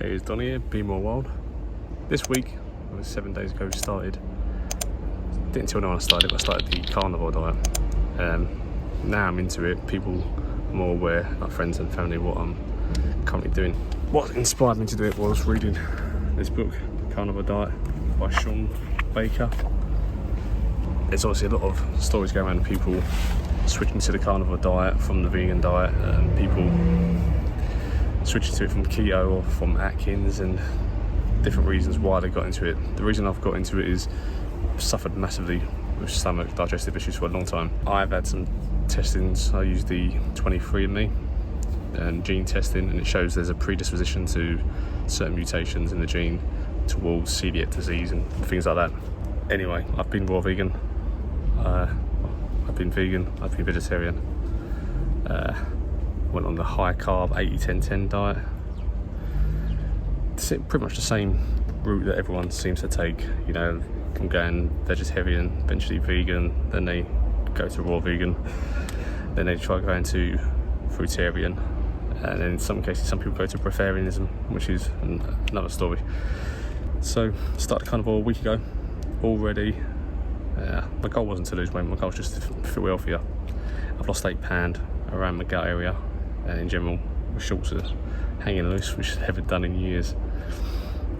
Hey, it's Don here, Be More Wild. This week, it was 7 days ago, started. Didn't tell no one I started it, but I started the carnivore diet. Now I'm into it, people are more aware, like friends and family, what I'm currently doing. What inspired me to do it was reading this book, Carnivore Diet, by Sean Baker. There's obviously a lot of stories going around of people switching to the carnivore diet from the vegan diet, and people switching to it from keto or from Atkins, and different reasons why they got into it. The reason I've got into it is I've suffered massively with stomach digestive issues for a long time. I've had some testings. I use the 23andMe and gene testing, and it shows there's a predisposition to certain mutations in the gene towards celiac disease and things like that. Anyway, I've been raw vegan, I've been vegan, I've been vegetarian, went on the high carb 80-10-10 diet. It's pretty much the same route that everyone seems to take, you know, from going vegetarian, eventually vegan, then they go to raw vegan, then they try going to fruitarian, and then in some cases some people go to breatharianism, which is another story. So I started carnivore a week ago already. My goal wasn't to lose weight, my goal was just to feel healthier. I've lost 8 pounds around my gut area, and in general my shorts are hanging loose, which I haven't done in years,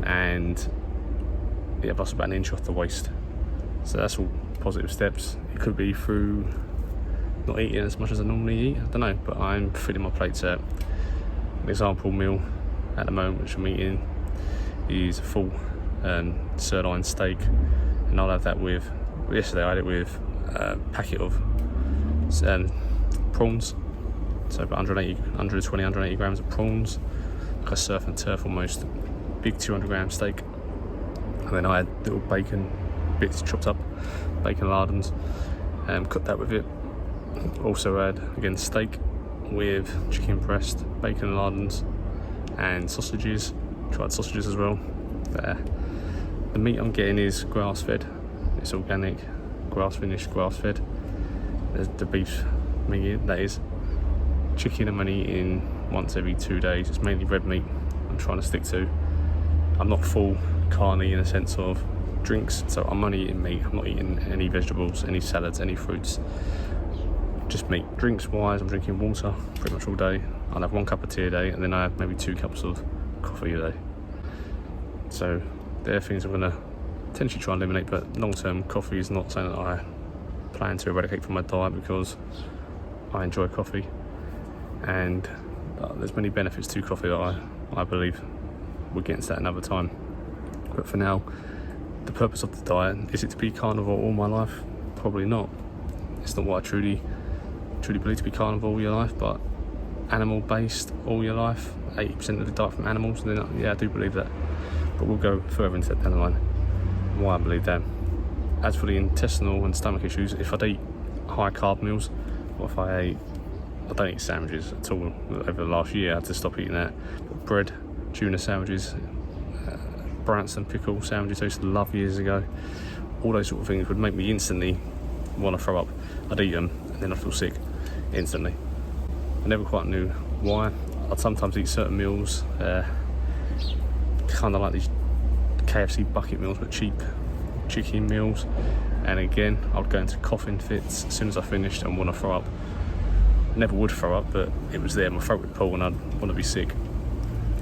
and yeah, I've lost about an inch off the waist. So that's all positive steps. It could be through not eating as much as I normally eat, I don't know, but I'm filling my plates out. An example meal at the moment which I'm eating is a full sirloin steak, and I'll have that with, yesterday I had it with a packet of prawns, so about 120 grams of prawns, like a surf and turf almost, big 200 gram steak, and then I had little bacon bits chopped up, bacon lardons, and cooked that with it. Also had again steak with chicken breast, bacon lardons, and sausages. Tried sausages as well. The meat I'm getting is grass fed, it's organic, grass finished, grass fed. The beef meat, that is. Chicken I'm only eating once every 2 days. It's mainly red meat I'm trying to stick to. I'm not full carny in a sense of drinks, so I'm only eating meat. I'm not eating any vegetables, any salads, any fruits, just meat. Drinks wise, I'm drinking water pretty much all day. I'll have 1 cup of tea a day, and then I have maybe 2 cups of coffee a day. So they're things I'm going to potentially try and eliminate, but long term coffee is not something that I plan to eradicate from my diet, because I enjoy coffee, and there's many benefits to coffee that I believe we'll get into that another time. But for now, the purpose of the diet, is it to be carnivore all my life? Probably not. It's not what I truly believe to be carnivore all your life, but animal based all your life, 80% of the diet from animals, then yeah, I do believe that. But we'll go further into that down the line, why I believe that. As for the intestinal and stomach issues, if I eat high carb meals, or if I don't eat sandwiches at all over the last year, I had to stop eating that. But bread, tuna sandwiches, Branston pickle sandwiches I used to love years ago, all those sort of things would make me instantly want to throw up. I'd eat them and then I'd feel sick instantly. I never quite knew why. I'd sometimes eat certain meals, kind of like these KFC bucket meals, but cheap chicken meals, and again I would go into coughing fits as soon as I finished and want to throw up. I never would throw up, but it was there, my throat would pull and I'd want to be sick,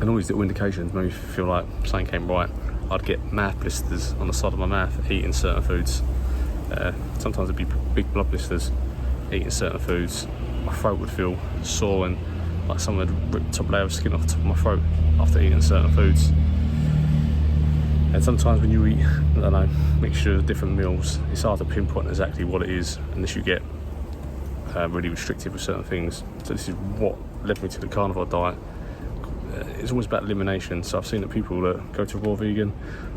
and all these little indications made me feel like something came right. I'd get mouth blisters on the side of my mouth eating certain foods. Sometimes it'd be big blood blisters eating certain foods. My throat would feel sore and like someone had ripped the top layer of skin off the top of my throat after eating certain foods. And sometimes when you eat, I don't know, mixture of different meals, it's hard to pinpoint exactly what it is unless you get really restrictive with certain things. So this is what led me to the carnivore diet. It's always about elimination. So I've seen that people that go to raw vegan,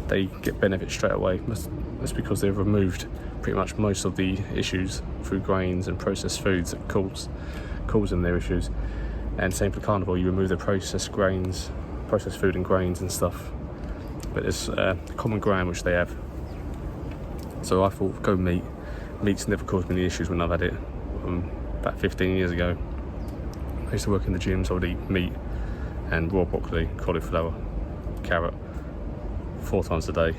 they get benefits straight away. That's because they've removed pretty much most of the issues through grains and processed foods that cause them their issues. And same for carnivore, you remove the processed food and grains and stuff. But there's a common ground which they have. So I thought, go meat. Meat's never caused me any issues when I've had it. About 15 years ago, I used to work in the gym, so I would eat meat and raw broccoli, cauliflower, carrot. 4 times a day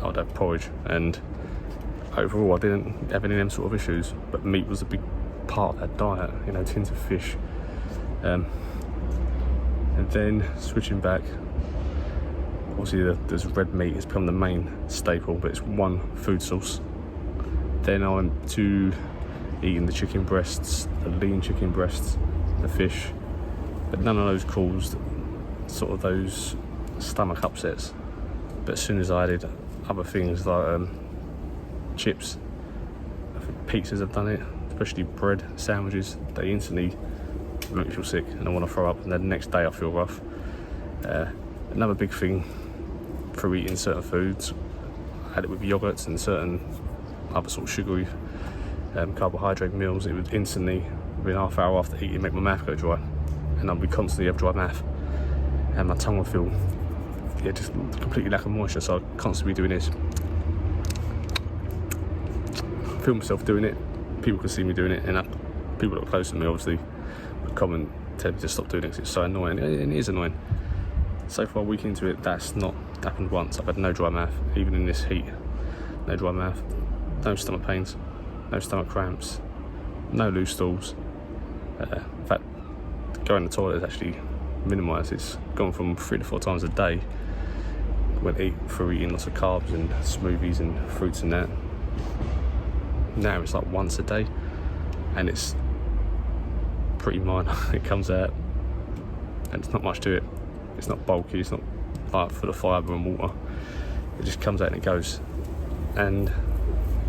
I would have porridge, and overall I didn't have any of them sort of issues, but meat was a big part of that diet, you know, tins of fish. And then switching back, obviously there's red meat has become the main staple, but it's one food source. Then I went to eating the chicken breasts, the lean chicken breasts, the fish, but none of those caused sort of those stomach upsets. But as soon as I added other things like chips, I think pizzas have done it, especially bread sandwiches, they instantly make me feel sick and I want to throw up, and then the next day I feel rough. Another big thing for eating certain foods, I had it with yogurts and certain other sort of sugary carbohydrate meals. It would instantly, within half hour after eating, make my mouth go dry, and I'd be constantly have dry mouth, and my tongue would feel just completely lack of moisture. So I'd constantly be doing this. I feel myself doing it, people could see me doing it, and people that were close to me obviously would come and tell me to stop doing it because it's so annoying, and it is annoying. So far, a week into it, that's not happened once. I've had no dry mouth, even in this heat. No dry mouth, no stomach pains, no stomach cramps, no loose stools. In fact, going to the toilet is actually minimised. It's gone from 3 to 4 times a day through eating lots of carbs and smoothies and fruits and that. Now it's like once a day, and it's pretty minor. It comes out, and it's not much to it. It's not bulky, it's not like full of fibre and water. It just comes out and it goes. And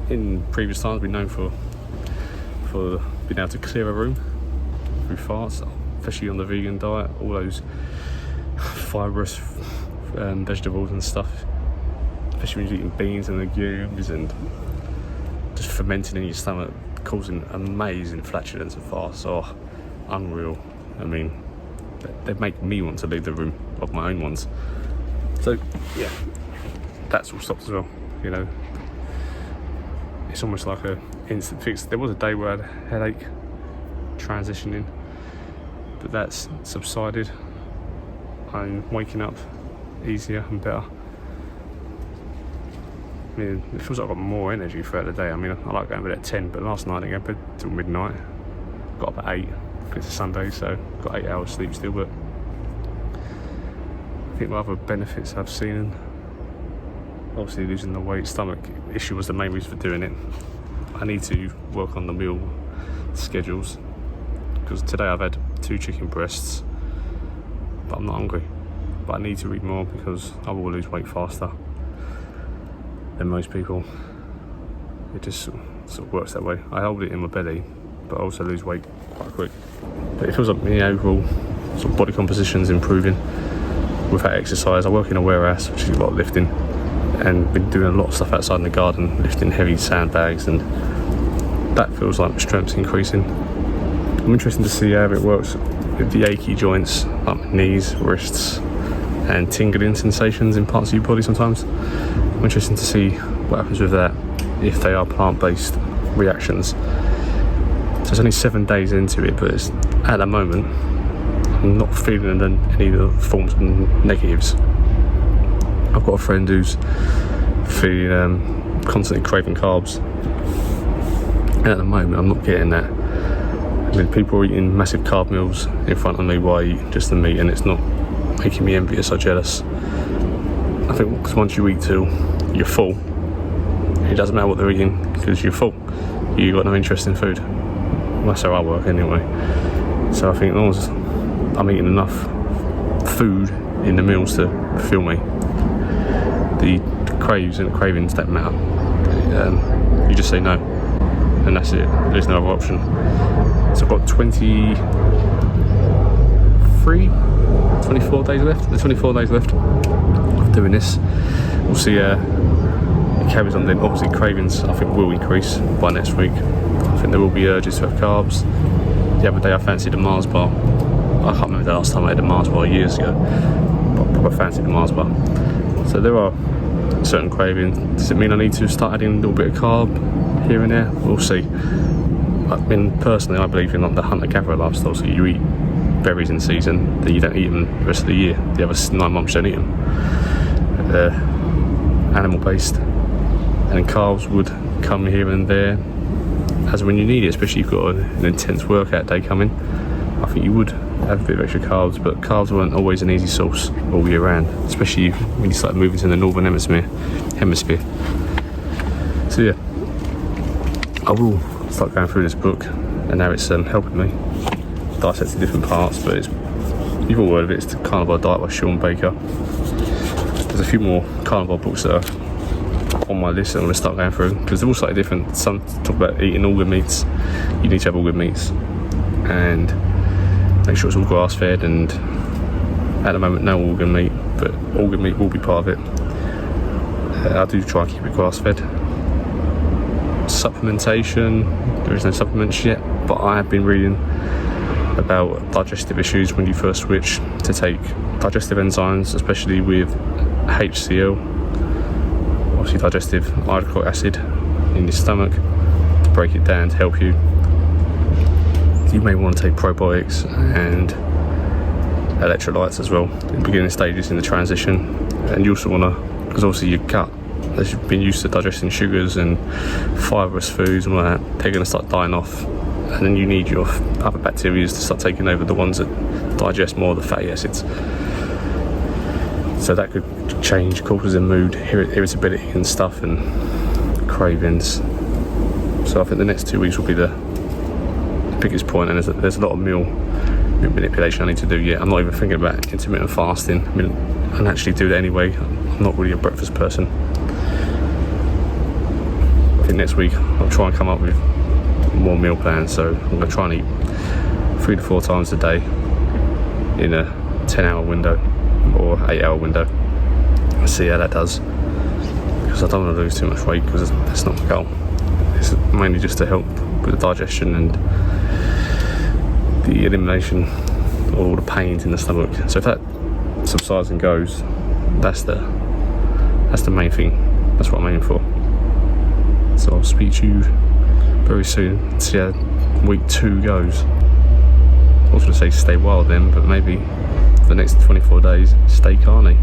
in previous times, we've known for being able to clear a room through farts, especially on the vegan diet, all those fibrous vegetables and stuff, especially when you're eating beans and legumes and just fermenting in your stomach, causing amazing flatulence and farts. Oh, unreal. I mean, they make me want to leave the room of my own ones. So yeah, that's all stopped as well, you know. It's almost like a instant fix. There was a day where I had a headache transitioning, but that's subsided. I'm waking up easier and better. I mean, it feels like I've got more energy throughout the day. I mean, I like going to bed at 10, but last night I didn't go to bed till midnight. Got up at 8. It's a Sunday, so got 8 hours sleep still, but I think what other benefits I've seen, obviously losing the weight, stomach issue was the main reason for doing it. I need to work on the meal schedules, because today I've had 2 chicken breasts, but I'm not hungry. But I need to eat more because I will lose weight faster than most people. It just sort of works that way. I hold it in my belly, but I also lose weight quite quick. But it feels like the overall sort of body composition's improving without exercise. I work in a warehouse, which is a lot of lifting, and been doing a lot of stuff outside in the garden, lifting heavy sandbags, and that feels like my strength's increasing. I'm interested to see how it works with the achy joints, like my knees, wrists, and tingling sensations in parts of your body sometimes. I'm interested to see what happens with that, if they are plant-based reactions. So it's only 7 days into it, but at the moment I'm not feeling any of the forms of negatives. I've got a friend who's feeling constantly craving carbs, and at the moment I'm not getting that. I mean, people are eating massive carb meals in front of me while I eat just the meat, and it's not making me envious or jealous. I think because once you eat till you're full, it doesn't matter what they're eating because you're full. You've got no interest in food. That's how I work anyway. So I think as long as I'm eating enough food in the meals to fill me, the cravings don't matter. You just say no, and that's it. There's no other option. So I've got 24 days left. The 24 days left of doing this. We'll see it carries on. Then obviously cravings I think will increase by next week. I think there will be urges to have carbs. The other day I fancied a Mars bar. I can't remember the last time I had a Mars bar, years ago, but I probably fancied a Mars bar. So there are certain cravings. Does it mean I need to start adding a little bit of carb here and there? We'll see. I mean, personally I believe in like the hunter-gatherer lifestyle, so you eat berries in season, then you don't eat them the rest of the year. The other 9 months you don't eat them. They're animal based, and carbs would come here and there as when you need it, especially if you've got an intense workout day coming. I think you would have a bit of extra carbs, but carbs weren't always an easy source all year round, especially when you start moving to the northern hemisphere. So yeah, I will start going through this book, and now it's helping me dissect the different parts. But you've all heard of it. It's the Carnivore Diet by Sean Baker. There's a few more carnivore books that are on my list that I'm going to start going through, because they're all slightly different. Some talk about eating organ meats. You need to have organ meats, and make sure it's all grass fed, and at the moment no organ meat, but organ meat will be part of it. I do try and keep it grass fed. Supplementation, there is no supplements yet, but I have been reading about digestive issues when you first switch to take digestive enzymes, especially with HCl, obviously digestive hydrochloric acid in your stomach, to break it down to help you. You may want to take probiotics and electrolytes as well in the beginning stages in the transition. And you also want to, because obviously your gut, as you've been used to digesting sugars and fibrous foods and all that, they're going to start dying off, and then you need your other bacteria to start taking over, the ones that digest more of the fatty acids. So that could change, causes a mood, irritability and stuff, and cravings. So I think the next 2 weeks will be the biggest point, and there's a lot of meal manipulation I need to do yet. I'm not even thinking about intermittent fasting. I mean, I actually do that anyway. I'm not really a breakfast person. I think next week I'll try and come up with more meal plans, so I'm going to try and eat 3 to 4 times a day in a 10-hour window or 8-hour window, and see how that does, because I don't want to lose too much weight, because that's not my goal. It's mainly just to help with the digestion and the elimination of all the pains in the stomach. So if that subsides and goes, that's the main thing. That's what I'm aiming for. So I'll speak to you very soon, see how week 2 goes. I was going to say stay wild then, but maybe for the next 24 days, stay carny.